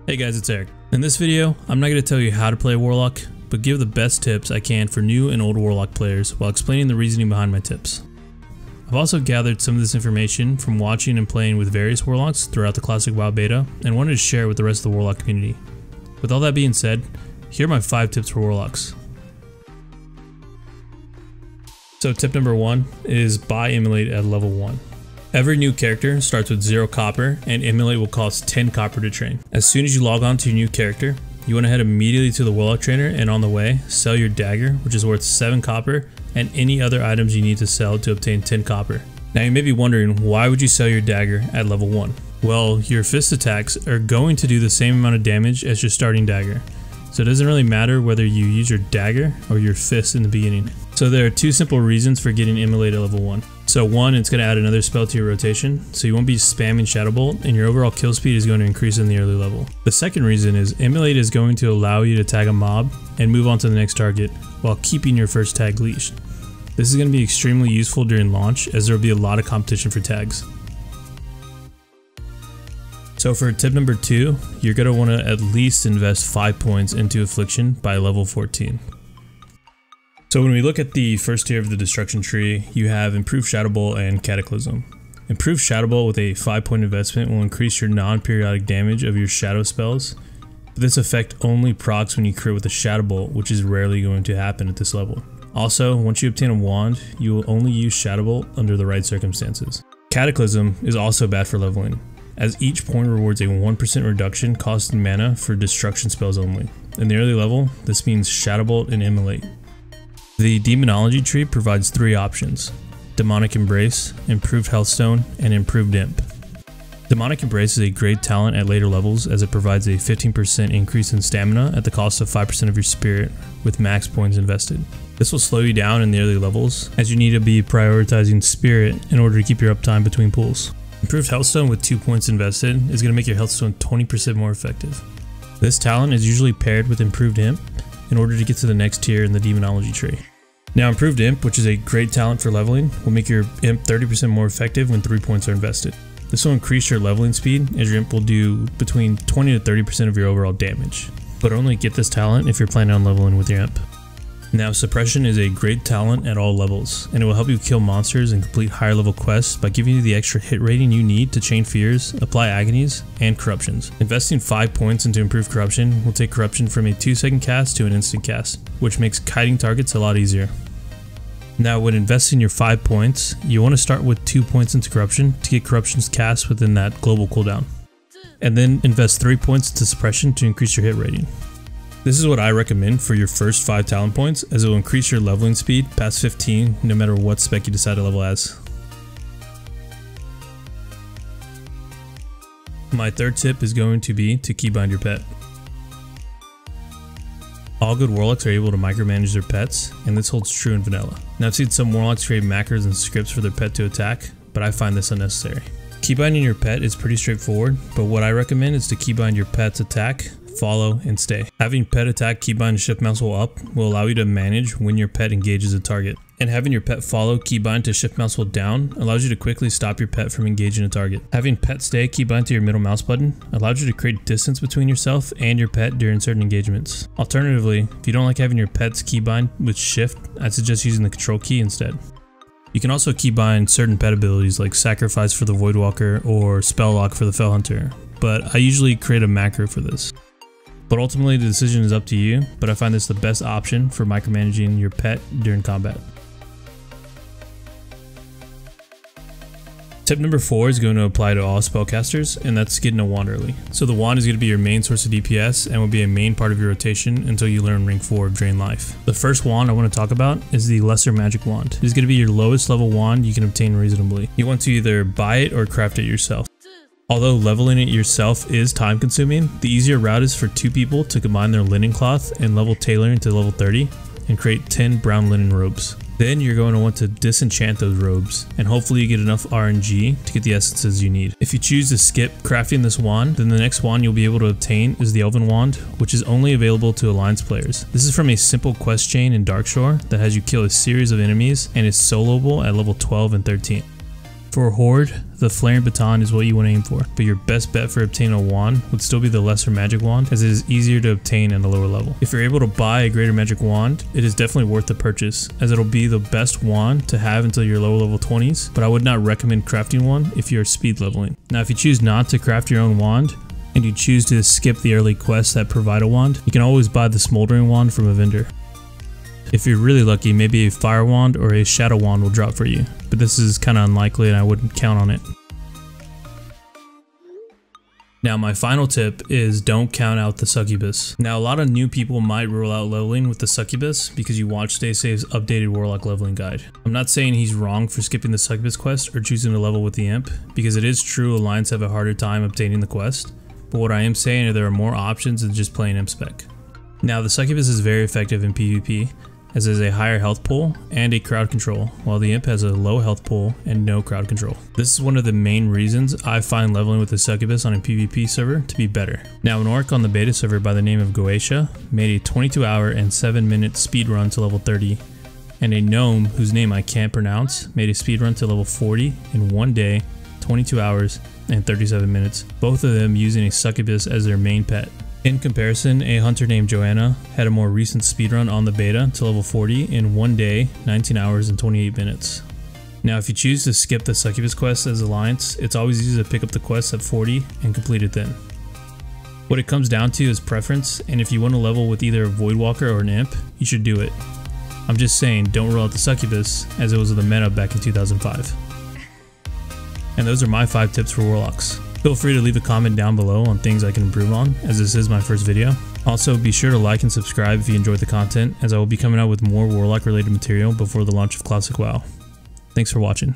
Hey guys, it's Erik. In this video, I'm not going to tell you how to play Warlock, but give the best tips I can for new and old Warlock players while explaining the reasoning behind my tips. I've also gathered some of this information from watching and playing with various Warlocks throughout the Classic WoW beta and wanted to share it with the rest of the Warlock community. With all that being said, here are my 5 tips for Warlocks. So tip number 1 is buy immolate at level 1. Every new character starts with 0 copper, and immolate will cost 10 copper to train. As soon as you log on to your new character, you want to head immediately to the Warlock trainer, and on the way, sell your dagger, which is worth 7 copper, and any other items you need to sell to obtain 10 copper. Now you may be wondering, why would you sell your dagger at level 1? Well, your fist attacks are going to do the same amount of damage as your starting dagger. So it doesn't really matter whether you use your dagger or your fist in the beginning. So there are 2 simple reasons for getting immolate at level 1. So 1, it's going to add another spell to your rotation, so you won't be spamming Shadow Bolt, and your overall kill speed is going to increase in the early level. The second reason is immolate is going to allow you to tag a mob and move on to the next target while keeping your first tag leashed. This is going to be extremely useful during launch, as there will be a lot of competition for tags. So for tip number 2, you're going to want to at least invest 5 points into Affliction by level 14. So when we look at the first tier of the destruction tree, you have Improved Shadow Bolt and Cataclysm. Improved Shadow Bolt with a 5-point investment will increase your non-periodic damage of your shadow spells, but this effect only procs when you crit with a Shadow Bolt, which is rarely going to happen at this level. Also, once you obtain a wand, you will only use Shadow Bolt under the right circumstances. Cataclysm is also bad for leveling, as each point rewards a 1% reduction cost in mana for destruction spells only. In the early level, this means Shadow Bolt and Immolate. The Demonology tree provides 3 options: Demonic Embrace, Improved Healthstone, and Improved Imp. Demonic Embrace is a great talent at later levels, as it provides a 15% increase in stamina at the cost of 5% of your spirit with max points invested. This will slow you down in the early levels, as you need to be prioritizing spirit in order to keep your uptime between pulls. Improved Healthstone with 2 points invested is going to make your Healthstone 20% more effective. This talent is usually paired with Improved Imp in order to get to the next tier in the Demonology tree. Now Improved Imp, which is a great talent for leveling, will make your Imp 30% more effective when 3 points are invested. This will increase your leveling speed, as your Imp will do between 20 to 30% of your overall damage, but only get this talent if you're planning on leveling with your Imp. Now Suppression is a great talent at all levels, and it will help you kill monsters and complete higher level quests by giving you the extra hit rating you need to chain fears, apply agonies, and corruptions. Investing 5 points into Improved Corruption will take corruption from a 2-second cast to an instant cast, which makes kiting targets a lot easier. Now when investing your 5 points, you want to start with 2 points into Corruption to get corruptions cast within that global cooldown, and then invest 3 points into Suppression to increase your hit rating. This is what I recommend for your first 5 talent points, as it will increase your leveling speed past 15 no matter what spec you decide to level as. My third tip is going to be to keybind your pet. All good Warlocks are able to micromanage their pets, and this holds true in vanilla. Now I've seen some Warlocks create macros and scripts for their pet to attack, but I find this unnecessary. Keybinding your pet is pretty straightforward, but what I recommend is to keybind your pet's attack, follow, and stay. Having pet attack keybind and shift mouse wheel up will allow you to manage when your pet engages a target. And having your pet follow keybind to shift mouse wheel down allows you to quickly stop your pet from engaging a target. Having pet stay keybind to your middle mouse button allows you to create distance between yourself and your pet during certain engagements. Alternatively, if you don't like having your pets keybind with shift, I'd suggest using the control key instead. You can also keybind certain pet abilities like Sacrifice for the Voidwalker or Spell Lock for the Fell Hunter, but I usually create a macro for this. But ultimately the decision is up to you, but I find this the best option for micromanaging your pet during combat. Tip number 4 is going to apply to all spellcasters, and that's getting a wand early. So the wand is going to be your main source of DPS and will be a main part of your rotation until you learn rank 4 of Drain Life. The first wand I want to talk about is the Lesser Magic Wand. It is going to be your lowest level wand you can obtain reasonably. You want to either buy it or craft it yourself. Although leveling it yourself is time consuming, the easier route is for 2 people to combine their linen cloth and level tailoring to level 30 and create 10 brown linen robes. Then you're going to want to disenchant those robes, and hopefully you get enough RNG to get the essences you need. If you choose to skip crafting this wand, then the next wand you'll be able to obtain is the Elven Wand, which is only available to Alliance players. This is from a simple quest chain in Darkshore that has you kill a series of enemies and is soloable at level 12 and 13. For Horde, the Flaring Baton is what you want to aim for, but your best bet for obtaining a wand would still be the Lesser Magic Wand, as it is easier to obtain at a lower level. If you're able to buy a Greater Magic Wand, it is definitely worth the purchase, as it'll be the best wand to have until your lower level 20s, but I would not recommend crafting one if you're speed leveling. Now if you choose not to craft your own wand, and you choose to skip the early quests that provide a wand, you can always buy the Smoldering Wand from a vendor. If you're really lucky, maybe a Fire Wand or a Shadow Wand will drop for you, but this is kind of unlikely and I wouldn't count on it. Now my final tip is don't count out the Succubus. Now a lot of new people might rule out leveling with the Succubus because you watched StaySafe's updated Warlock leveling guide. I'm not saying he's wrong for skipping the Succubus quest or choosing to level with the Imp, because it is true Alliance have a harder time obtaining the quest, but what I am saying is there are more options than just playing Imp spec. Now the Succubus is very effective in PvP, as it has a higher health pool and a crowd control, while the Imp has a low health pool and no crowd control. This is one of the main reasons I find leveling with the Succubus on a PvP server to be better. Now an orc on the beta server by the name of Goetia made a 22-hour and 7-minute speed run to level 30, and a gnome whose name I can't pronounce made a speed run to level 40 in 1 day, 22 hours, and 37 minutes, both of them using a Succubus as their main pet. In comparison, a hunter named Joanna had a more recent speedrun on the beta to level 40 in 1 day, 19 hours, and 28 minutes. Now if you choose to skip the Succubus quest as Alliance, it's always easy to pick up the quest at 40 and complete it then. What it comes down to is preference, and if you want to level with either a Voidwalker or an Imp, you should do it. I'm just saying, don't roll out the Succubus, as it was the meta back in 2005. And those are my 5 tips for Warlocks. Feel free to leave a comment down below on things I can improve on, as this is my first video. Also, be sure to like and subscribe if you enjoyed the content, as I will be coming out with more Warlock related material before the launch of Classic WoW. Thanks for watching.